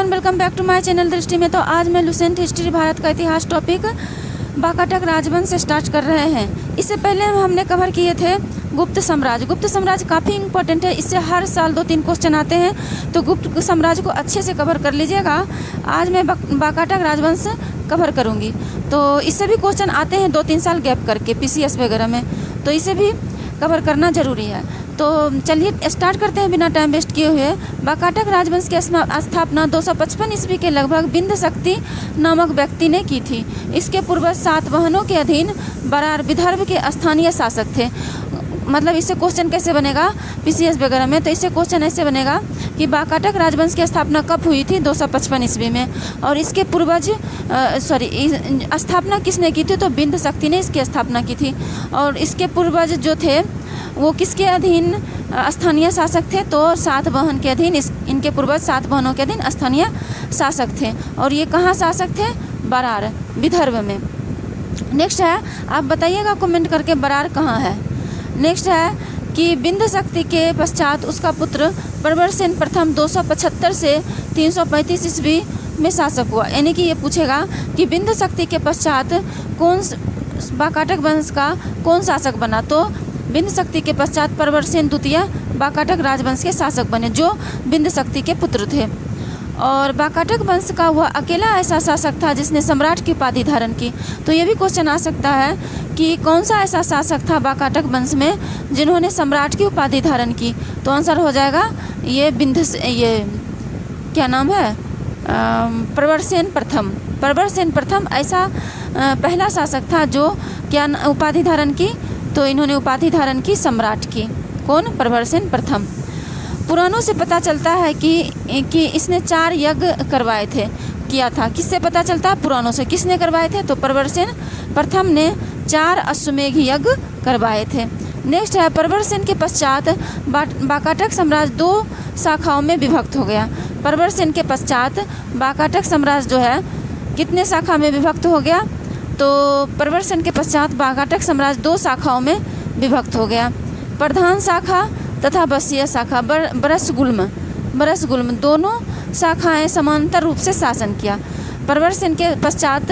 Everyone, welcome back to my channel Drishti में। तो आज मैं लुसेंट हिस्ट्री भारत का इतिहास टॉपिक वाकाटक राजवंश से स्टार्ट कर रहे हैं। इससे पहले हमने कवर किए थे गुप्त साम्राज्य। गुप्त साम्राज्य काफ़ी इंपॉर्टेंट है, इससे हर साल 2-3 क्वेश्चन आते हैं, तो गुप्त साम्राज्य को अच्छे से कवर कर लीजिएगा। आज मैं वाकाटक राजवंश कवर करूँगी, तो इससे भी क्वेश्चन आते हैं 2-3 साल गैप करके PCS वगैरह में, तो इसे भी कवर करना ज़रूरी है। तो चलिए स्टार्ट करते हैं बिना टाइम वेस्ट किए हुए। वाकाटक राजवंश की स्थापना 255 ईस्वी के लगभग बिंद शक्ति नामक व्यक्ति ने की थी। इसके पूर्वज सातवाहनों के अधीन बरार विदर्भ के स्थानीय शासक थे। मतलब इससे क्वेश्चन कैसे बनेगा PCS वगैरह में, तो इससे क्वेश्चन ऐसे बनेगा कि वाकाटक राजवंश की स्थापना कब हुई थी? 255 ईस्वी में। और इसके पूर्वज स्थापना किसने की थी? तो बिंद शक्ति ने इसकी स्थापना की थी। और इसके पूर्वज जो थे वो किसके अधीन स्थानीय शासक थे? तो सातवाहन के अधीन। इनके पूर्वज सातवाहनों के अधीन स्थानीय शासक थे। और ये कहाँ शासक थे? बरार विदर्भ में। नेक्स्ट है, आप बताइएगा कमेंट करके बरार कहाँ है। नेक्स्ट है कि बिंद शक्ति के पश्चात उसका पुत्र प्रवरसेन प्रथम 275 से 335 ईस्वी में शासक हुआ। यानी कि ये पूछेगा कि बिंद शक्ति के पश्चात कौन वाकाटक वंश का कौन शासक बना? तो बिंद शक्ति के पश्चात प्रवरसेन द्वितीय वाकाटक राजवंश के शासक बने, जो बिंद शक्ति के पुत्र थे। और वाकाटक वंश का वह अकेला ऐसा शासक था जिसने सम्राट की उपाधि धारण की। तो ये भी क्वेश्चन आ सकता है कि कौन सा ऐसा शासक था वाकाटक वंश में जिन्होंने सम्राट की उपाधि धारण की? तो आंसर हो जाएगा ये क्या नाम है? प्रवरसेन प्रथम। प्रवरसेन प्रथम ऐसा पहला शासक था जो क्या उपाधि धारण की? तो इन्होंने उपाधि धारण की सम्राट की। कौन? प्रवरसेन प्रथम। पुराणों से पता चलता है कि इसने 4 यज्ञ करवाए थे, किया था। किससे पता चलता है? पुराणों से। किसने करवाए थे? तो प्रवरसेन प्रथम ने 4 अश्वमेघ यज्ञ करवाए थे। नेक्स्ट है, प्रवरसेन के पश्चात वाकाटक साम्राज्य 2 शाखाओं में विभक्त हो गया। प्रवरसेन के पश्चात वाकाटक साम्राज्य जो है कितने शाखा में विभक्त हो गया? तो प्रवरसेन के पश्चात वाकाटक साम्राज्य 2 शाखाओं में विभक्त हो गया। प्रधान शाखा तथा वसीय शाखा। बरसगुल्म दोनों शाखाएं समांतर रूप से शासन किया। प्रवरसेन के पश्चात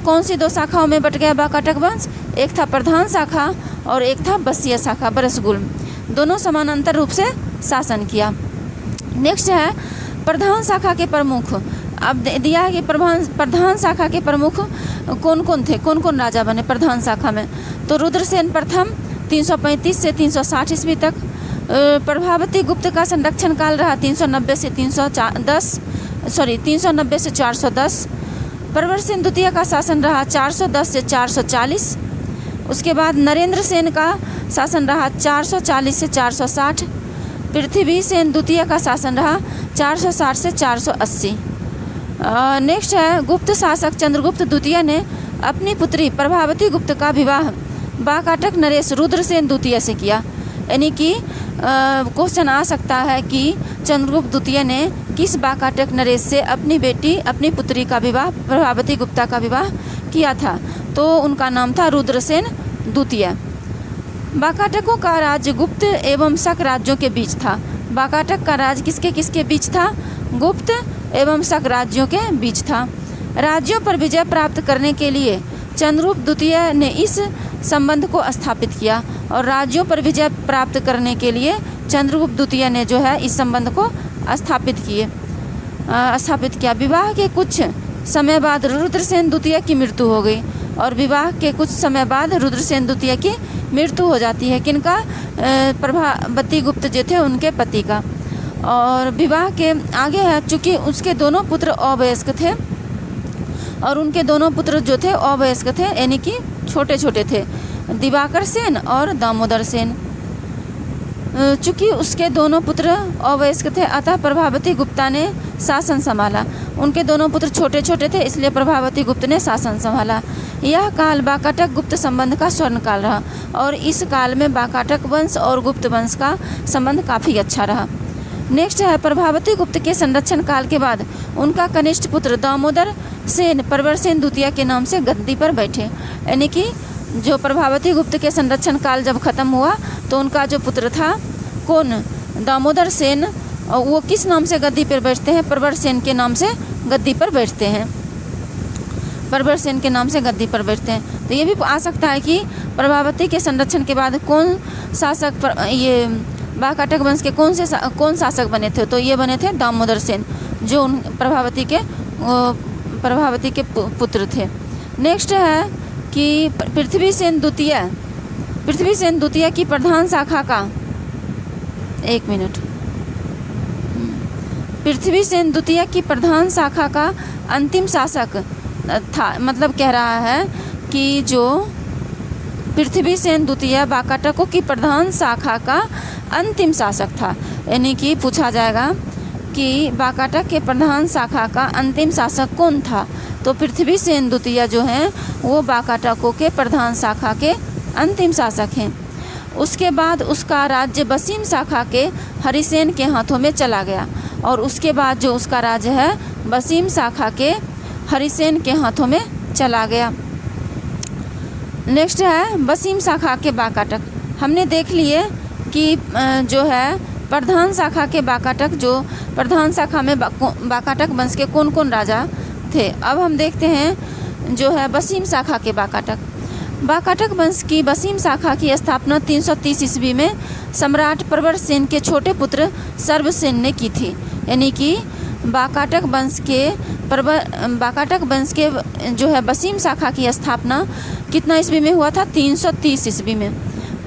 कौन सी 2 शाखाओं में बट गया वाकाटक वंश? एक था प्रधान शाखा और एक था वसीय शाखा। बरसगुल्म दोनों समानांतर रूप से शासन किया। नेक्स्ट है, प्रधान शाखा के प्रमुख। अब दिया है कि प्रधान शाखा के प्रमुख कौन कौन थे, कौन कौन राजा बने प्रधान शाखा में? तो रुद्रसेन प्रथम 335 से 360 ईस्वी तक। प्रभावती गुप्त का संरक्षण काल रहा 390 से 410। प्रवरसेन द्वितीय का शासन रहा 410 से 440। उसके बाद नरेंद्र सेन का शासन रहा 440 से 460। पृथ्वीसेन द्वितीय का शासन रहा 460 से 480। नेक्स्ट है, गुप्त शासक चंद्रगुप्त द्वितीय ने अपनी पुत्री प्रभावती गुप्त का विवाह वाकाटक नरेश रुद्रसेन द्वितीय से किया। यानी कि क्वेश्चन आ सकता है कि चंद्रगुप्त द्वितीय ने किस वाकाटक नरेश से अपनी पुत्री का विवाह, प्रभावती गुप्ता का विवाह किया था? तो उनका नाम था रुद्रसेन द्वितीय। वाकाटकों का राज्य गुप्त एवं शक राज्यों के बीच था। वाकाटक का राज्य किसके किसके बीच था? गुप्त एवं शक राज्यों के बीच था। राज्यों पर विजय प्राप्त करने के लिए चंद्रगुप्त द्वितीय ने इस संबंध को स्थापित किया। और राज्यों पर विजय प्राप्त करने के लिए चंद्रगुप्त द्वितीय ने जो है इस संबंध को स्थापित किया। विवाह के कुछ समय बाद रुद्रसेन द्वितीय की मृत्यु हो गई। और विवाह के कुछ समय बाद रुद्रसेन द्वितीय की मृत्यु हो जाती है। किनका? प्रभावती गुप्त जो थे उनके पति का। और विवाह के आगे है, चूँकि उसके दोनों पुत्र अवयस्क थे और उनके दोनों पुत्र जो थे अवयस्क थे, यानी कि छोटे छोटे थे, दिवाकर सेन और दामोदर सेन। चूँकि उसके दोनों पुत्र अवयस्क थे, अतः प्रभावती गुप्ता ने शासन संभाला। उनके दोनों पुत्र छोटे छोटे थे, इसलिए प्रभावती गुप्त ने शासन संभाला। यह काल वाकाटक गुप्त संबंध का स्वर्ण काल रहा। और इस काल में वाकाटक वंश और गुप्त वंश का संबंध काफ़ी अच्छा रहा। नेक्स्ट है, प्रभावती गुप्त के संरक्षण काल के बाद उनका कनिष्ठ पुत्र दामोदर सेन प्रवरसेन द्वितीय के नाम से गद्दी पर बैठे। यानी कि जो प्रभावती गुप्त के संरक्षण काल जब खत्म हुआ तो उनका जो पुत्र था कौन? दामोदर सेन और वो किस नाम से गद्दी पर बैठते हैं? प्रवरसेन के नाम से गद्दी पर बैठते हैं। प्रवरसेन के नाम से गद्दी पर बैठते हैं। तो ये भी आ सकता है कि प्रभावती के संरक्षण के बाद कौन शासक ये वाकाटक वंश के कौन शासक बने थे? तो ये बने थे दामोदर सेन, जो प्रभावती के पुत्र थे। नेक्स्ट है कि पृथ्वीसेन द्वितीय की प्रधान शाखा का, एक मिनट, पृथ्वीसेन द्वितीय की प्रधान शाखा का अंतिम शासक था। मतलब कह रहा है कि जो पृथ्वीसेन द्वितीय वाकाटकों की प्रधान शाखा का अंतिम शासक था। यानी कि पूछा जाएगा कि वाकाटक के प्रधान शाखा का अंतिम शासक कौन था? तो पृथ्वीसेन द्वितीय जो हैं वो वाकाटकों के प्रधान शाखा के अंतिम शासक हैं। उसके बाद उसका राज्य बसीम शाखा के हरिसेन के हाथों में चला गया, और उसके बाद जो उसका राज्य है बसीम शाखा के हरिसेन के हाथों में चला गया। नेक्स्ट है बसीम शाखा के वाकाटक। हमने देख लिए कि जो है प्रधान शाखा के वाकाटक, जो प्रधान शाखा में वाकाटक वंश के कौन कौन राजा थे। अब हम देखते हैं जो है बसीम शाखा के वाकाटक। वाकाटक वंश की बसीम शाखा की स्थापना 330 ईस्वी में सम्राट प्रवरसेन के छोटे पुत्र सर्वसेन ने की थी। यानी कि वाकाटक वंश के जो है बसीम शाखा की स्थापना कितना ईस्वी में हुआ था? 330 ईस्वी में।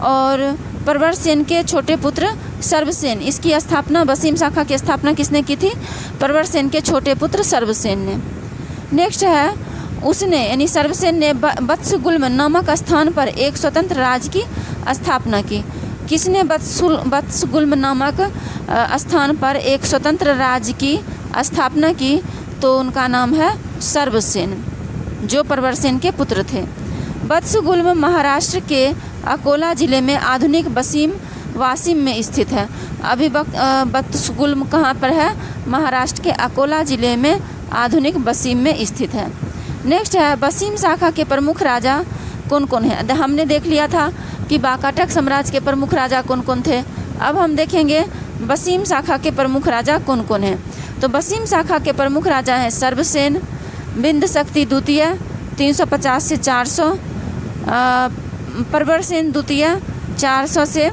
और प्रवरसेन के छोटे पुत्र सर्वसेन, इसकी स्थापना, बसीम शाखा की स्थापना किसने की थी? प्रवरसेन के छोटे पुत्र सर्वसेन ने। नेक्स्ट है उसने यानी सर्वसेन ने वत्सगुल्म नामक स्थान पर एक स्वतंत्र राज्य की स्थापना की। किसने वत्सगुल्म नामक स्थान पर एक स्वतंत्र राज्य की स्थापना की? तो उनका नाम है सर्वसेन, जो प्रवरसेन के पुत्र थे। वत्सगुल्म महाराष्ट्र के अकोला जिले में आधुनिक वासिम में स्थित है। अभी वत्सगुल्म कहाँ पर है? महाराष्ट्र के अकोला जिले में आधुनिक वसीम में स्थित है। नेक्स्ट है बसीम शाखा के प्रमुख राजा कौन कौन है? हमने देख लिया था कि वाकाटक साम्राज्य के प्रमुख राजा कौन कौन थे। अब हम देखेंगे बसीम शाखा के प्रमुख राजा कौन कौन हैं। तो बसीम शाखा के प्रमुख राजा हैं सर्वसेन, बिंदशक्ति द्वितीय 350 से 400, प्रवरसेन द्वितीय 400 से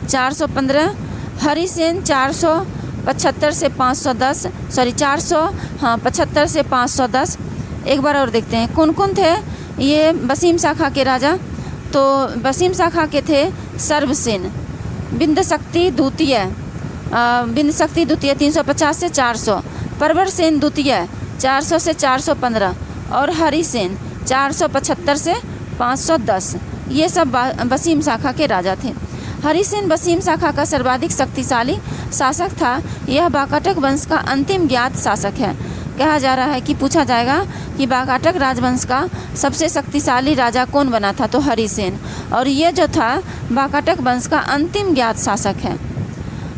415, हरिसेन 475 से 510, 475 से 510। एक बार और देखते हैं कौन कौन थे ये बसीम शाखा के राजा। तो बसीम शाखा के थे सर्वसेन, बिंदशक्ति द्वितीय 350 से 400, प्रवरसेन द्वितीय 400 से 415 और हरिसेन 475 से 510। ये सब बसीम शाखा के राजा थे। हरिसेन बसीम शाखा का सर्वाधिक शक्तिशाली शासक था। यह वाकाटक वंश का अंतिम ज्ञात शासक है। कहा जा रहा है कि पूछा जाएगा कि वाकाटक राजवंश का सबसे शक्तिशाली राजा कौन बना था? तो हरिसेन। और ये जो था वाकाटक वंश का अंतिम ज्ञात शासक है।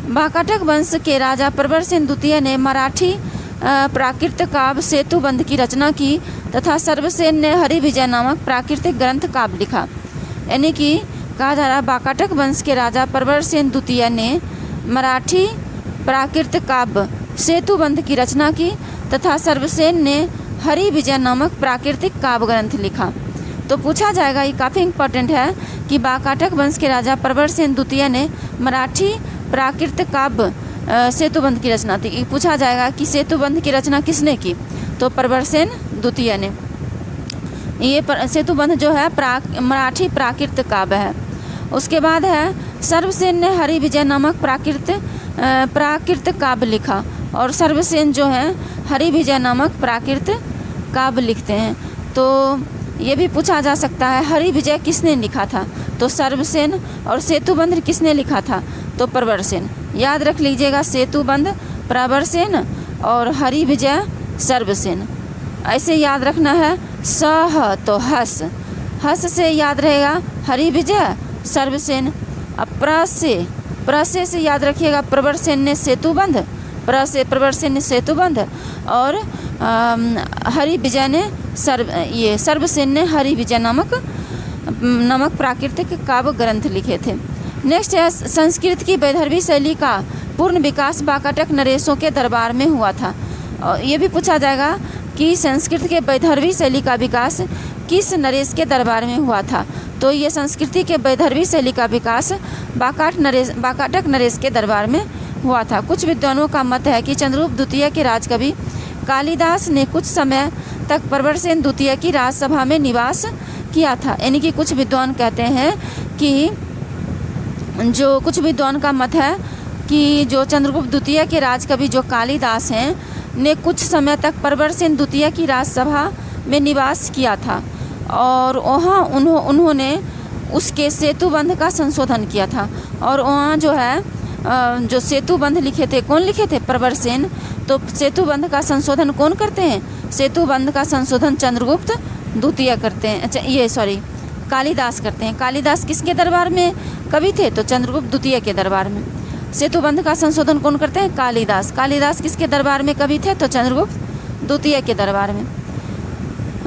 वाकाटक वंश के राजा प्रवरसेन द्वितीय ने मराठी प्राकृत काव्य सेतुबंध की रचना की तथा सर्वसेन ने हरिविजय नामक प्राकृतिक ग्रंथ काव्य लिखा। यानी कि कहा जा रहा है वाकाटक वंश के राजा प्रवरसेन द्वितीय ने मराठी प्राकृत काव्य सेतुबंध की रचना की तथा सर्वसेन ने हरिविजय नामक प्राकृतिक काव्य ग्रंथ लिखा। तो पूछा जाएगा, ये काफ़ी इम्पोर्टेंट है कि वाकाटक वंश के राजा प्रवरसेन द्वितीय ने मराठी प्राकृत काव्य सेतुबंध की रचना थी। पूछा जाएगा कि सेतुबंध की रचना किसने की? तो प्रवरसेन द्वितीय ने। ये सेतुबंध जो है मराठी प्राकृत काव्य है। उसके बाद है सर्वसेन ने हरिविजय नामक प्राकृत काव्य लिखा, और सर्वसेन जो है हरिविजय नामक प्राकृत काव्य लिखते हैं। तो ये भी पूछा जा सकता है हरिविजय किसने लिखा था? तो सर्वसेन। और सेतुबंध किसने लिखा था? तो प्रवरसेन। याद रख लीजिएगा, सेतुबंध प्रवरसेन और हरिविजय सर्वसेन। ऐसे याद रखना है। सह तो हस से याद रहेगा हरिविजय सर्वसेन। अब प्रसे से याद रखिएगा प्रवरसेन ने सेतुबंध, प्रवरसेन ने सेतुबंध और हरिविजय ने सर्वसेन ने हरिविजय नामक प्राकृतिक काव्य ग्रंथ लिखे थे। नेक्स्ट है संस्कृत की वैदर्भी शैली का पूर्ण विकास वाकाटक नरेशों के दरबार में हुआ था। और ये भी पूछा जाएगा कि संस्कृत के वैदर्भी शैली का विकास किस नरेश के दरबार में हुआ था। तो ये संस्कृति के वैदर्भी शैली का विकास वाकाटक नरेश के दरबार में हुआ था। कुछ विद्वानों का मत है कि चंद्रगुप्त द्वितीय के राजकवि कालिदास ने कुछ समय तक प्रवरसेन द्वितीय की राजसभा में निवास किया था। यानी कि कुछ विद्वान कहते हैं कि कुछ विद्वान का मत है कि जो चंद्रगुप्त द्वितीय के राजकवि जो कालिदास हैं ने कुछ समय तक प्रवरसेन द्वितीय की राजसभा में निवास किया था और वहाँ उन्होंने उसके सेतुबंध का संशोधन किया था। और वहाँ जो है जो सेतुबंध लिखे थे, कौन लिखे थे? प्रवरसेन। तो सेतुबंध का संशोधन कौन करते हैं? सेतुबंध का संशोधन चंद्रगुप्त द्वितीय करते हैं। अच्छा कालिदास करते हैं। कालिदास किसके दरबार में कवि थे? तो चंद्रगुप्त द्वितीय के दरबार में। सेतुबंध का संशोधन कौन करते हैं? कालिदास। कालिदास किसके दरबार में कवि थे? तो चंद्रगुप्त द्वितीय के दरबार में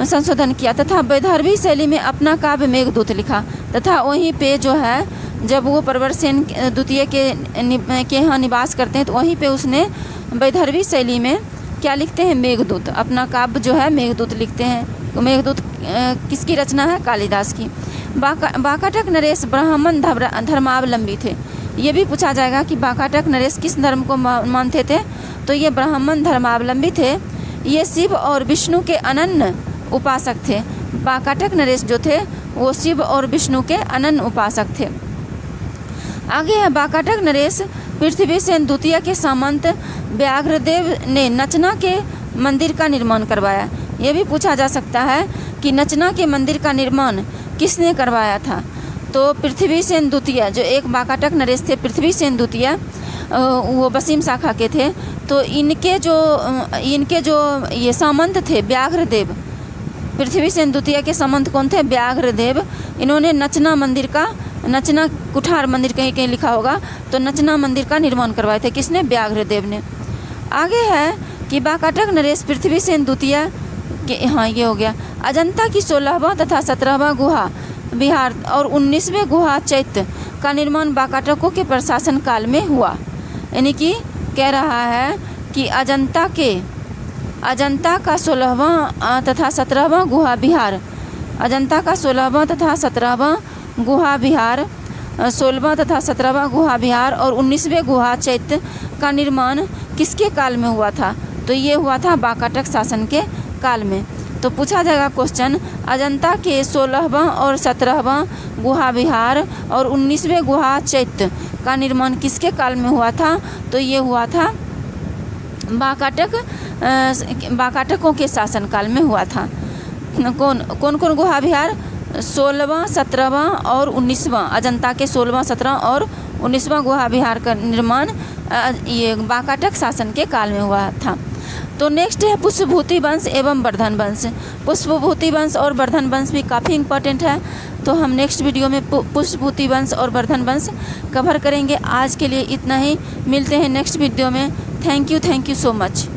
संशोधन किया तथा वैदर्भी शैली में अपना काव्य मेघदूत लिखा। तथा वहीं पे जो है जब वो प्रवरसेन द्वितीय के यहाँ निवास करते हैं तो वहीं पे उसने वैदर्भी शैली में क्या लिखते हैं? मेघदूत। अपना काव्य जो है मेघदूत लिखते हैं। तो मेघदूत किसकी रचना है? कालिदास की। वाकाटक नरेश ब्राह्मण धर्मावलंबी थे। ये भी पूछा जाएगा कि वाकाटक नरेश किस धर्म को मानते थे? तो ये ब्राह्मण धर्मावलंबी थे। ये शिव और विष्णु के अनन्य उपासक थे। वाकाटक नरेश जो थे वो शिव और विष्णु के अनन्य उपासक थे। आगे है वाकाटक नरेश पृथ्वीसेन द्वितीय के सामंत व्याघ्रदेव ने नचना के मंदिर का निर्माण करवाया। ये भी पूछा जा सकता है कि नचना के मंदिर का निर्माण किसने करवाया था? तो पृथ्वीसेन द्वितीय जो एक वाकाटक नरेश थे, पृथ्वीसेन द्वितीय वो वसीम शाखा के थे। तो इनके जो ये सामंत थे व्याघ्रदेव, पृथ्वीसेन द्वितीय के सामंत कौन थे? व्याघ्रदेव। इन्होंने नचना कुठार मंदिर कहीं लिखा होगा, तो नचना मंदिर का निर्माण करवाए थे। किसने? व्याघ्रदेव ने। आगे है कि वाकाटक नरेश पृथ्वीसेन द्वितीय के ये हो गया। अजंता की 16वां तथा 17वां गुहा विहार और 19वें गुहा चैत्य का निर्माण वाकाटकों के प्रशासन काल में हुआ। यानी कि कह रहा है कि अजंता का 16वां तथा 17वां गुहा विहार, अजंता का 16वां तथा 17वां गुहा विहार, 16वां तथा 17वां गुहा विहार और 19वें गुहा चैत्य का निर्माण किसके काल में हुआ था? तो ये हुआ था वाकाटक शासन के काल में। तो पूछा जाएगा क्वेश्चन, अजंता के 16वां और 17वां गुहा विहार और 19वें गुहा चैत्य का निर्माण किसके काल में हुआ था? तो ये हुआ था वाकाटकों के शासन काल में हुआ था। कौन गुहा विहार? 16वां, 17वां और 19वां। अजंता के 16वां, 17वां और 19वां गुहा विहार का निर्माण ये वाकाटक शासन के काल में हुआ था। तो नेक्स्ट है पुष्पभूति वंश एवं वर्धन वंश। पुष्पभूति वंश और वर्धन वंश भी काफ़ी इम्पोर्टेंट है। तो हम नेक्स्ट वीडियो में पुष्पभूति वंश और वर्धन वंश कवर करेंगे। आज के लिए इतना ही, मिलते हैं नेक्स्ट वीडियो में। Thank you so much.